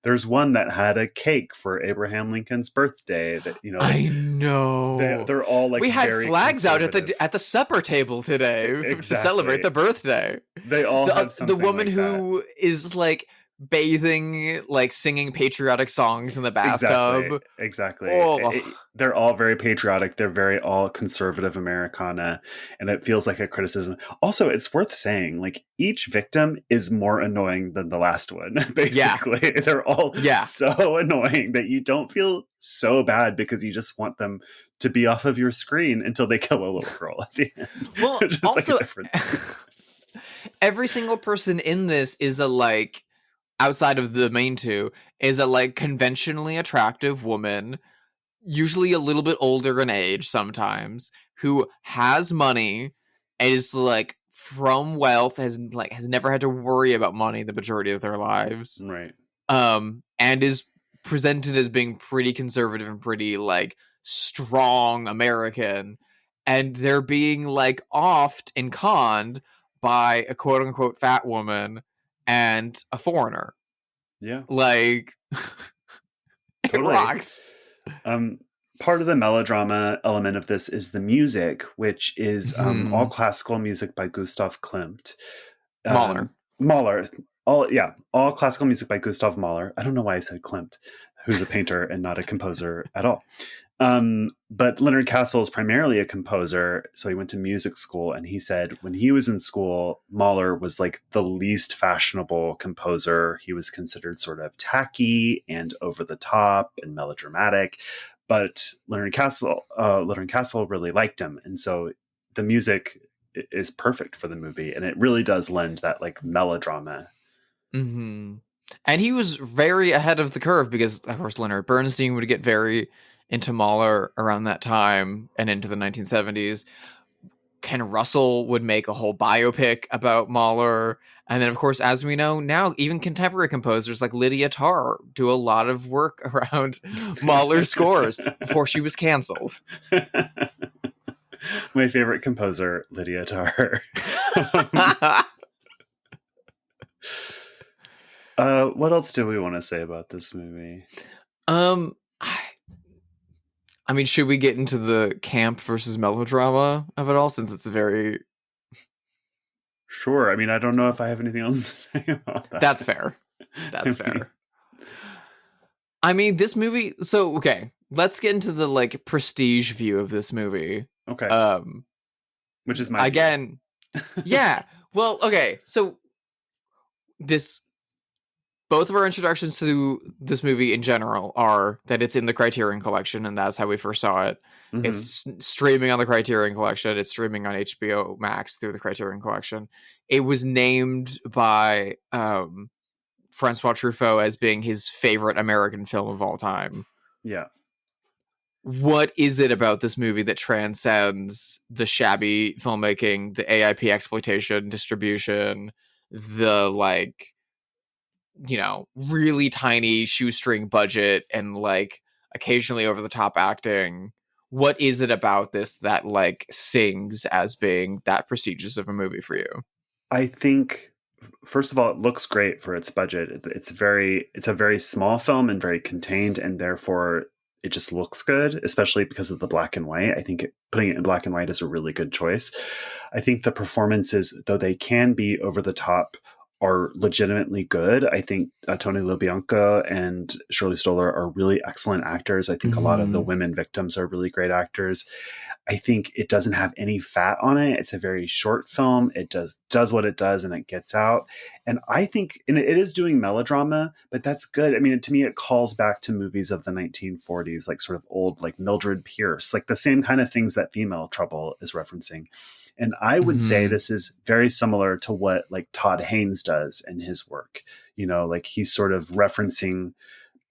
there's one that had a cake for Abraham Lincoln's birthday that, you know, like, I know. they're all like, we had very flags out conservative. at the supper table today to celebrate the birthday. They all have something. The woman like who is like bathing, like singing patriotic songs in the bathtub. Exactly. Oh. They're all very patriotic. They're very all conservative Americana, and it feels like a criticism. Also, it's worth saying, like, each victim is more annoying than the last one. Basically, yeah. They're all so annoying that you don't feel so bad, because you just want them to be off of your screen until they kill a little girl at the end. Well, also, like a different every single person in this is a like, outside of the main two, is a like conventionally attractive woman, usually a little bit older in age sometimes, who has money, is like from wealth, has never had to worry about money the majority of their lives. Right. And is presented as being pretty conservative and pretty like strong American, and they're being like offed and conned by a quote unquote fat woman and a foreigner. Yeah. Like, it rocks. Part of the melodrama element of this is the music, which is all classical music by Gustav Klimt. Mahler. All classical music by Gustav Mahler. I don't know why I said Klimt, who's a painter and not a composer at all. But Leonard Castle is primarily a composer, so he went to music school, and he said when he was in school, Mahler was like the least fashionable composer. He was considered sort of tacky and over the top and melodramatic, but Leonard Castle really liked him, and so the music is perfect for the movie, and it really does lend that like melodrama. Mm-hmm. And he was very ahead of the curve, because of course Leonard Bernstein would get very into Mahler around that time and into the 1970s. Ken Russell would make a whole biopic about Mahler. And then, of course, as we know now, even contemporary composers like Lydia Tarr do a lot of work around Mahler's scores before she was canceled. My favorite composer, Lydia Tarr. What else do we want to say about this movie? I mean, should we get into the camp versus melodrama of it all, since it's very... Sure. I mean, I don't know if I have anything else to say about that. That's fair. That's fair. I mean, this movie... So, okay, let's get into the, like, prestige view of this movie. Okay. Which is my... Again, yeah. Well, okay, so this... Both of our introductions to this movie in general are that it's in the Criterion Collection, and that's how we first saw it. Mm-hmm. It's streaming on the Criterion Collection. It's streaming on HBO Max through the Criterion Collection. It was named by Francois Truffaut as being his favorite American film of all time. Yeah. What is it about this movie that transcends the shabby filmmaking, the AIP exploitation, distribution, the, like, you know, really tiny shoestring budget and like occasionally over the top acting? What is it about this that like sings as being that prestigious of a movie for you? I think, first of all, it looks great for its budget. It's a very small film and very contained, and therefore it just looks good, especially because of the black and white. I think putting it in black and white is a really good choice. I think the performances, though they can be over the top, are legitimately good. I think Tony LaBianca and Shirley Stoler are really excellent actors. I think a lot of the women victims are really great actors. I think it doesn't have any fat on it. It's a very short film. It does what it does and it gets out. And I think and it is doing melodrama, but that's good. I mean, to me, it calls back to movies of the 1940s, like sort of old, like Mildred Pierce, like the same kind of things that Female Trouble is referencing. And I would say this is very similar to what like Todd Haynes does in his work. You know, like he's sort of referencing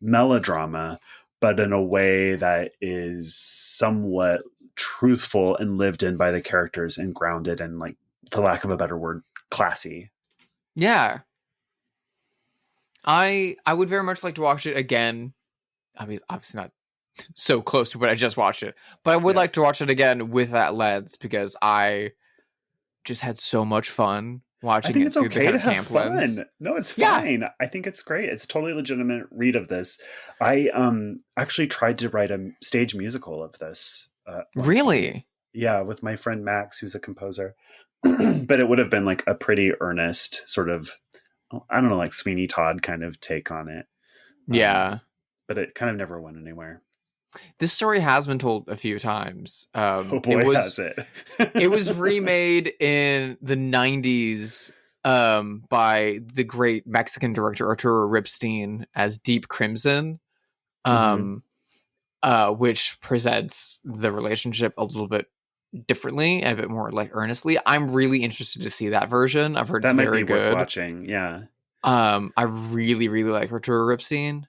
melodrama, but in a way that is somewhat truthful and lived in by the characters and grounded and, like, for lack of a better word, classy. Yeah. I would very much like to watch it again. I mean, obviously not so close to when I just watched it, but I would like to watch it again with that lens because I just had so much fun watching I think it it's through okay the kind to of have camp fun. lens. No, it's fine. I think it's great. It's totally legitimate read of this. I actually tried to write a stage musical of this. Really? Yeah, with my friend Max, who's a composer. But it would have been like a pretty earnest sort of, I don't know, like Sweeney Todd kind of take on it. Yeah. But it kind of never went anywhere. This story has been told a few times. Oh boy, has it. It was remade in the 90s by the great Mexican director Arturo Ripstein as Deep Crimson, which presents the relationship a little bit differently and a bit more like earnestly. I'm really interested to see that version. I've heard that it's might very be worth good. watching. Yeah. I really, really like Arturo Ripstein.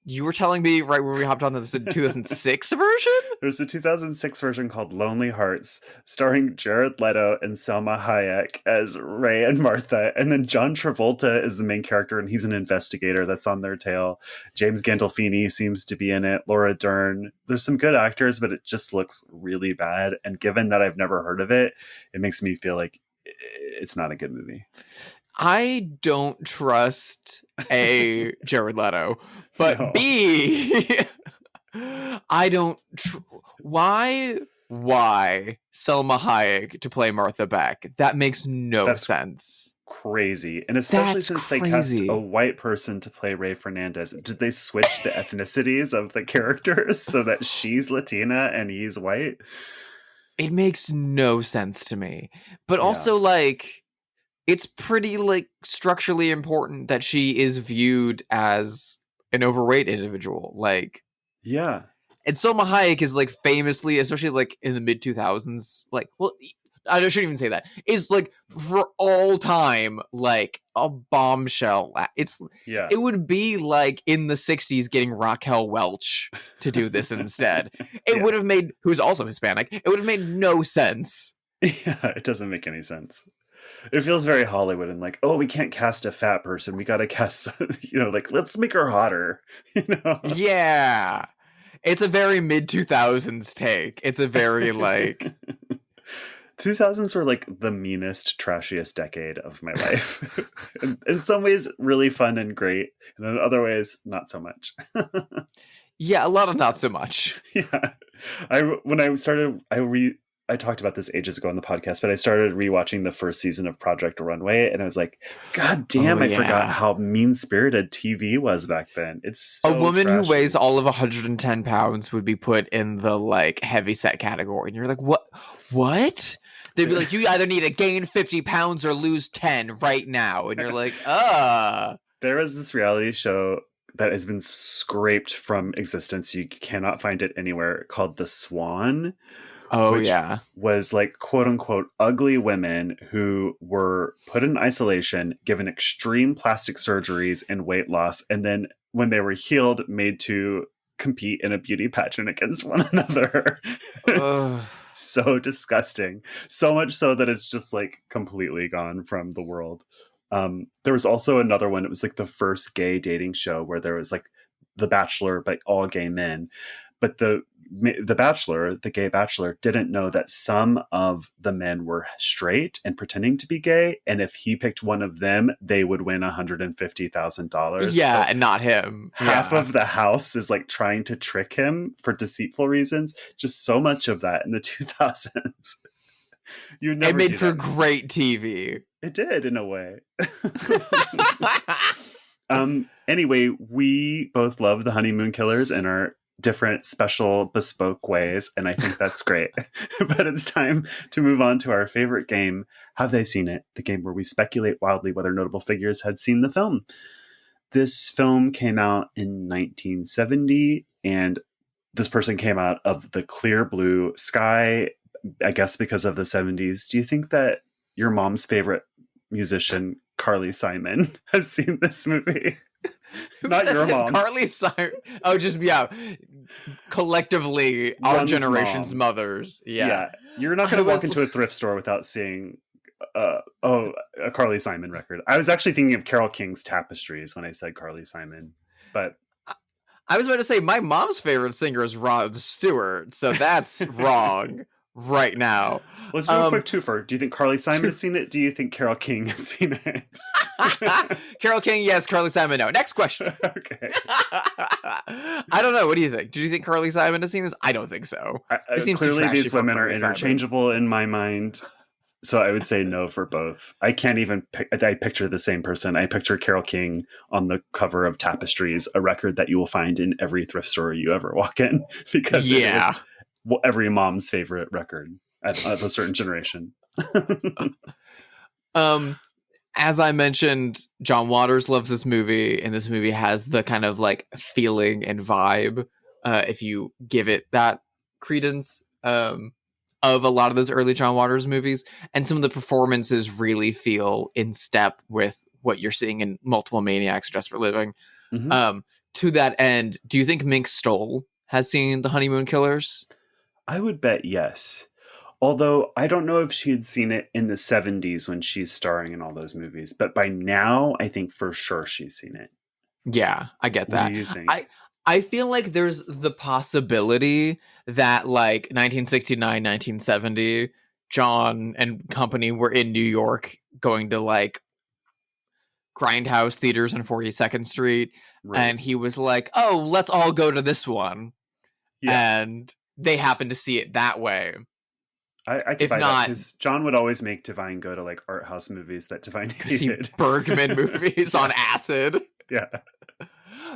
You were telling me right when we hopped on that there's a 2006 version? There's a 2006 version called Lonely Hearts, starring Jared Leto and Selma Hayek as Ray and Martha. And then John Travolta is the main character, and he's an investigator that's on their tail. James Gandolfini seems to be in it. Laura Dern. There's some good actors, but it just looks really bad. And given that I've never heard of it, it makes me feel like it's not a good movie. I don't trust A, Jared Leto, but no. B, I don't. Why Selma Hayek to play Martha Beck? That makes no sense. Crazy. And especially since they cast a white person to play Ray Fernandez. Did they switch the ethnicities of the characters so that she's Latina and he's white? It makes no sense to me. But also, like, it's pretty, like, structurally important that she is viewed as an overweight individual. Like, yeah. And Selma Hayek is, like, famously, especially, like, in the mid-2000s, like, well, I shouldn't even say that, is, like, for all time, like, a bombshell. It would be, like, in the 60s getting Raquel Welch to do this instead. It would have made, who's also Hispanic, it would have made no sense. Yeah, it doesn't make any sense. It feels very Hollywood and like, oh, we can't cast a fat person. We got to cast, like, let's make her hotter. Yeah. It's a very mid-2000s take. It's a very, like... 2000s were, like, the meanest, trashiest decade of my life. In some ways, really fun and great. And in other ways, not so much. Yeah, a lot of not so much. Yeah. I talked about this ages ago on the podcast, but I started rewatching the first season of Project Runway, and I was like, God damn, I forgot how mean-spirited TV was back then. It's so a woman trashy. Who weighs all of 110 pounds would be put in the, like, heavy set category. And you're like, what? They'd be like, you either need to gain 50 pounds or lose 10 right now. And you're like, There is this reality show that has been scraped from existence. You cannot find it anywhere, called The Swan. Oh, which yeah. was, like, quote unquote ugly women who were put in isolation, given extreme plastic surgeries and weight loss, and then when they were healed, made to compete in a beauty pageant against one another. It's so disgusting. So much so that it's just, like, completely gone from the world. There was also another one. It was, like, the first gay dating show where there was, like, The Bachelor, but all gay men. But the bachelor, the gay bachelor, didn't know that some of the men were straight and pretending to be gay. And if he picked one of them, they would win $150,000. Yeah, so and not him. Half of the house is, like, trying to trick him for deceitful reasons. Just so much of that in the 2000s. It made for great TV. It did, in a way. Anyway, we both love the Honeymoon Killers in our different, special, bespoke ways, and I think that's great. But it's time to move on to our favorite game, Have They Seen It? The game where we speculate wildly whether notable figures had seen the film. This film came out in 1970, and this person came out of the clear blue sky, I guess because of the 70s. Do you think that your mom's favorite musician, Carly Simon, has seen this movie? Not your mom's. Carly Simon. Oh, just, yeah. Collectively, our One's generation's mom. mothers. Yeah. You're not going to walk into a thrift store without seeing a Carly Simon record. I was actually thinking of Carole King's Tapestries when I said Carly Simon, but I was about to say my mom's favorite singer is Rod Stewart, so that's wrong right now. Let's do a quick twofer. Do you think Carly Simon has seen it? Do you think Carole King has seen it? Carole King, yes. Carly Simon, no. Next question. Okay. I don't know. What do you think? Do you think Carly Simon has seen this? I don't think so. It seems clearly these women are Carly Simon. interchangeable in my mind. So I would say no for both. I can't even I picture the same person. I picture Carole King on the cover of Tapestries, a record that you will find in every thrift store you ever walk in, because it is every mom's favorite record of a certain generation. As I mentioned, John Waters loves this movie, and this movie has the kind of like feeling and vibe, if you give it that credence, of a lot of those early John Waters movies, and some of the performances really feel in step with what you're seeing in Multiple Maniacs or Desperate Living. Mm-hmm. To that end, do you think Mink Stoll has seen The Honeymoon Killers? I would bet yes. Although I don't know if she had seen it in the 70s when she's starring in all those movies, but by now I think for sure she's seen it. Yeah, I get that. What do you think? I feel like there's the possibility that like 1969, 1970, John and company were in New York going to like Grindhouse theaters on 42nd Street. Right. And he was like, oh, let's all go to this one. Yeah. And they happened to see it that way. I could buy that, because John would always make Divine go to like art house movies that Divine hated. Bergman movies on acid. Yeah.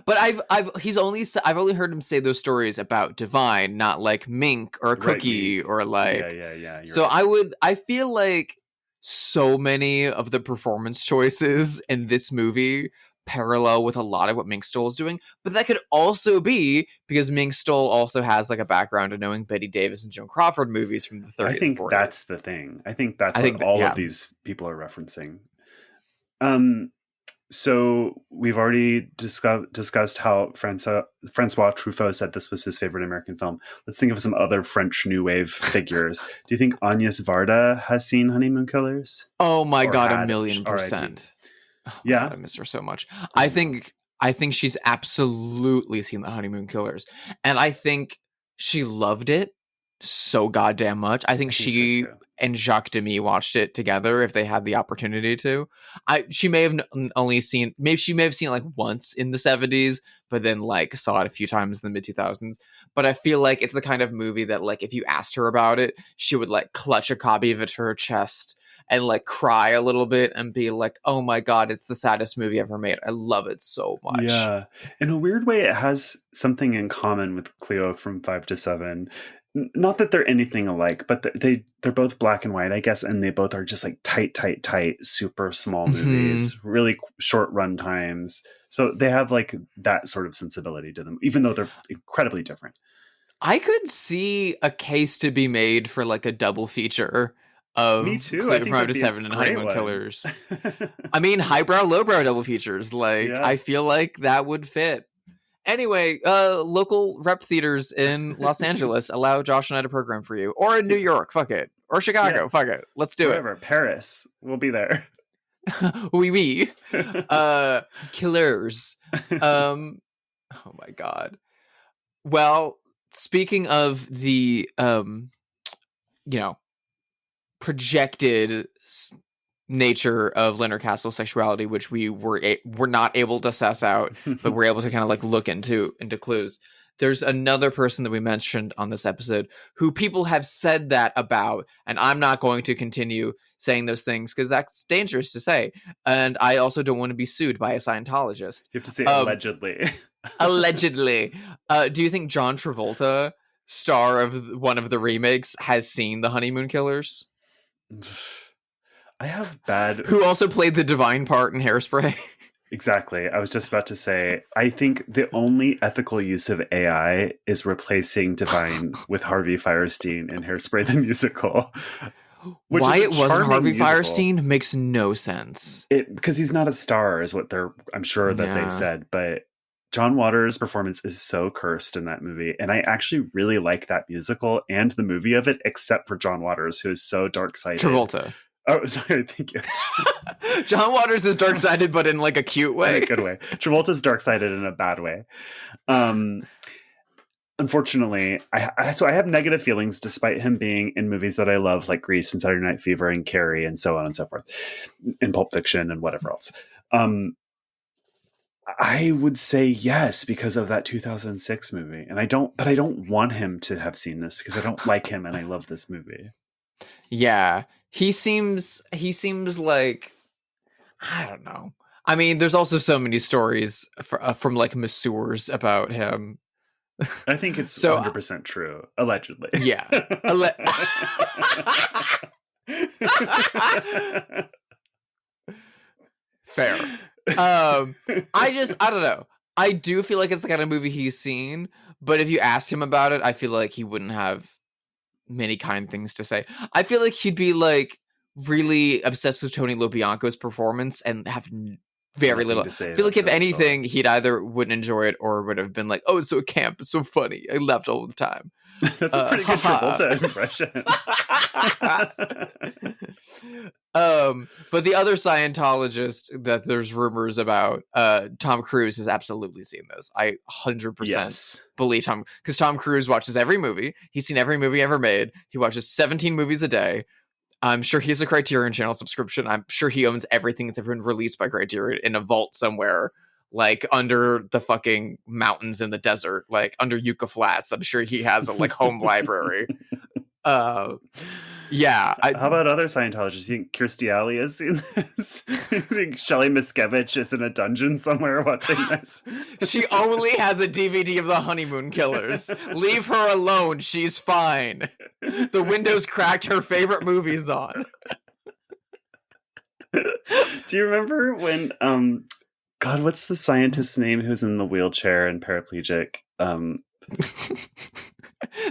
But I've only heard him say those stories about Divine, not like Mink or Cookie or like. Yeah. So right. I feel like so many of the performance choices in this movie parallel with a lot of what Mink Stoll is doing, but that could also be because Mink Stoll also has like a background in knowing Betty Davis and Joan Crawford movies from the 30s. I think 40s. That's the thing. I think that's what all of these people are referencing. So we've already discussed how Francois Truffaut said this was his favorite American film. Let's think of some other French New Wave figures. Do you think Agnès Varda has seen Honeymoon Killers? Oh my God, 1,000,000%. Oh yeah, God, I miss her so much. I think she's absolutely seen The Honeymoon Killers, and I think she loved it so goddamn much. I think she and Jacques Demy watched it together if they had the opportunity to. She may have only seen, maybe she may have seen it like once in the 70s, but then like saw it a few times in the mid 2000s. But I feel like it's the kind of movie that like if you asked her about it, she would like clutch a copy of it to her chest and like cry a little bit and be like, oh my God, it's the saddest movie ever made. I love it so much. Yeah. In a weird way, it has something in common with Cleo from 5 to 7. Not that they're anything alike, but they're both black and white, I guess, and they both are just like tight, super small movies, really short run times. So they have like that sort of sensibility to them, even though they're incredibly different. I could see a case to be made for like a double feature of Me too. Cleo from 5 to 7 and Honeymoon Killers. I mean, highbrow, lowbrow double features. Like, yeah. I feel like that would fit. Anyway, local rep theaters in Los Angeles allow Josh and I to program for you. Or in New York, fuck it. Or Chicago, fuck it. Let's do it. Paris, we'll be there. Oui. Killers. Oh my God. Well, speaking of the, projected nature of Leonard Castle's sexuality, which we were not able to suss out, but we're able to kind of like look into clues. there's another person that we mentioned on this episode who people have said that about, and I'm not going to continue saying those things because that's dangerous to say. And I also don't want to be sued by a Scientologist. You have to say allegedly. Allegedly. Do you think John Travolta, star of one of the remakes, has seen The Honeymoon Killers? I have bad... Who also played the divine part in Hairspray? Exactly. I was just about to say, I think the only ethical use of AI is replacing Divine with Harvey Fierstein in Hairspray the Musical. Why it wasn't Harvey musical. Fierstein makes no sense. Because he's not a star is what I'm sure that they've said, but John Waters' performance is so cursed in that movie. And I actually really like that musical and the movie of it, except for John Waters, who is so dark-sided. Travolta. Oh, sorry, thank you. John Waters is dark-sided, but in like a cute way. In a good way. Travolta's dark-sided in a bad way. Unfortunately, I have negative feelings despite him being in movies that I love, like Grease and Saturday Night Fever and Carrie and so on and so forth, and Pulp Fiction and whatever else. I would say yes because of that 2006 movie, and I don't want him to have seen this because I don't like him and I love this movie. Yeah, he seems like, I don't know. I mean, there's also so many stories from like masseurs about him. I think it's 100% true, allegedly. Yeah. Fair. I don't know. I do feel like it's the kind of movie he's seen, but if you asked him about it, I feel like he wouldn't have many kind things to say. I feel like he'd be like really obsessed with Tony LoBianco's performance and have very little to say. I feel like if anything, he'd either wouldn't enjoy it or would have been like, "Oh, it's so camp, it's so funny. I laughed all the time." That's a pretty good Travolta impression. But the other Scientologist that there's rumors about, Tom Cruise has absolutely seen this. I 100% believe Tom, because Tom Cruise watches every movie. He's seen every movie ever made. He watches 17 movies a day. I'm sure he has a Criterion Channel subscription. I'm sure he owns everything that's ever been released by Criterion in a vault somewhere, like under the fucking mountains in the desert, like under Yucca Flats. I'm sure he has a like home library. Yeah. How about other Scientologists? You think Kirstie Alley has seen this? You think Shelley Miscavige is in a dungeon somewhere watching this? She only has a DVD of the Honeymoon Killers. Leave her alone. She's fine. The window's cracked. Her favorite movie's on. Do you remember when, God, what's the scientist's name who's in the wheelchair and paraplegic?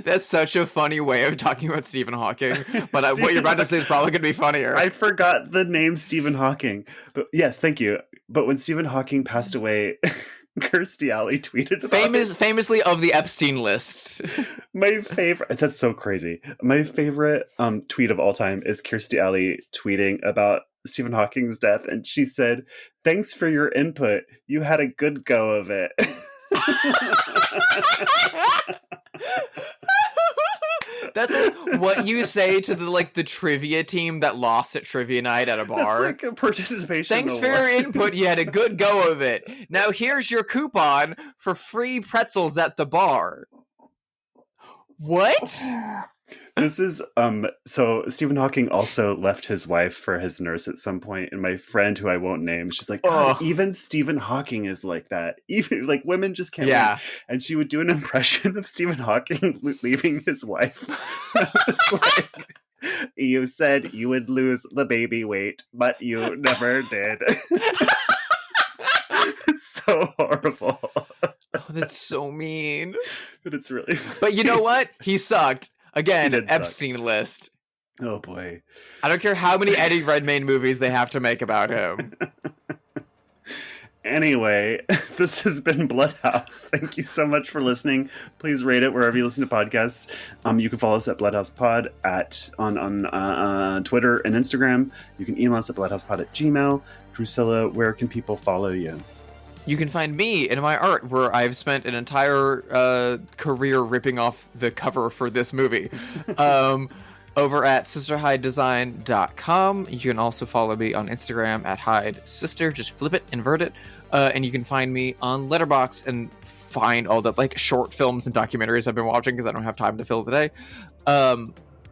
That's such a funny way of talking about Stephen Hawking, but what you're about to say is probably going to be funnier. I forgot the name Stephen Hawking, but yes, thank you. But when Stephen Hawking passed away, Kirstie Alley tweeted about famously of the Epstein list. My favorite, that's so crazy. My favorite tweet of all time is Kirstie Alley tweeting about Stephen Hawking's death, and she said, "Thanks for your input. You had a good go of it." That's like what you say to the trivia team that lost at trivia night at a bar. That's like a participation. Thanks for your input. You had a good go of it. Now here's your coupon for free pretzels at the bar. What? This is so Stephen Hawking also left his wife for his nurse at some point, and my friend who I won't name, she's like, God, even Stephen Hawking is like that. Even like women just can't leave. And she would do an impression of Stephen Hawking leaving his wife. It's like, you said you would lose the baby weight, but you never did. It's so horrible. Oh, that's so mean. But it's really funny. But you know what? He sucked. Again, Epstein list. Oh boy. I don't care how many Eddie Redmayne movies they have to make about him. Anyway, this has been Bloodhouse. Thank you so much for listening. Please rate it wherever you listen to podcasts. You can follow us at BloodhousePod on Twitter and Instagram. You can email us at bloodhousepod@gmail.com. Drusilla, where can people follow you? You can find me in my art, where I've spent an entire career ripping off the cover for this movie. Over at sisterhydedesign.com. You can also follow me on Instagram at HydeSister. Just flip it, invert it. And you can find me on Letterboxd and find all the like short films and documentaries I've been watching because I don't have time to fill the day.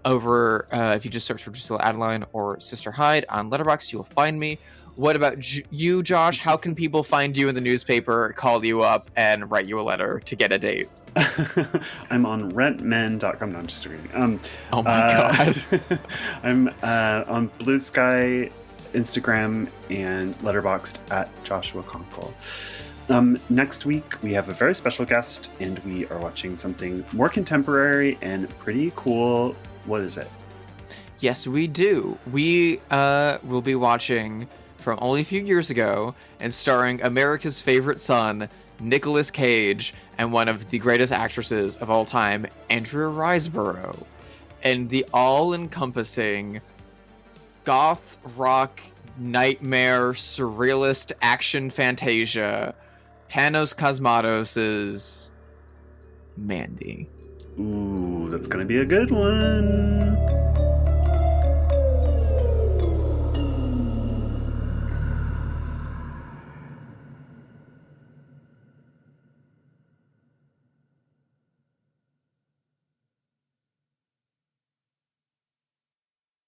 If you just search for Drusilla Adeline or Sister Hyde on Letterboxd, you will find me. What about you, Josh? How can people find you in the newspaper, call you up, and write you a letter to get a date? I'm on rentmen.com. No, I'm just kidding. Oh my God. I'm on Blue Sky, Instagram, and Letterboxd at Joshua Conkle. Next week, we have a very special guest, and we are watching something more contemporary and pretty cool. What is it? Yes, we do. We will be watching from only a few years ago and starring America's favorite son, Nicolas Cage, and one of the greatest actresses of all time, Andrea Riseborough, and the all-encompassing goth rock nightmare surrealist action fantasia, Panos Cosmatos' Mandy. Ooh, that's gonna be a good one.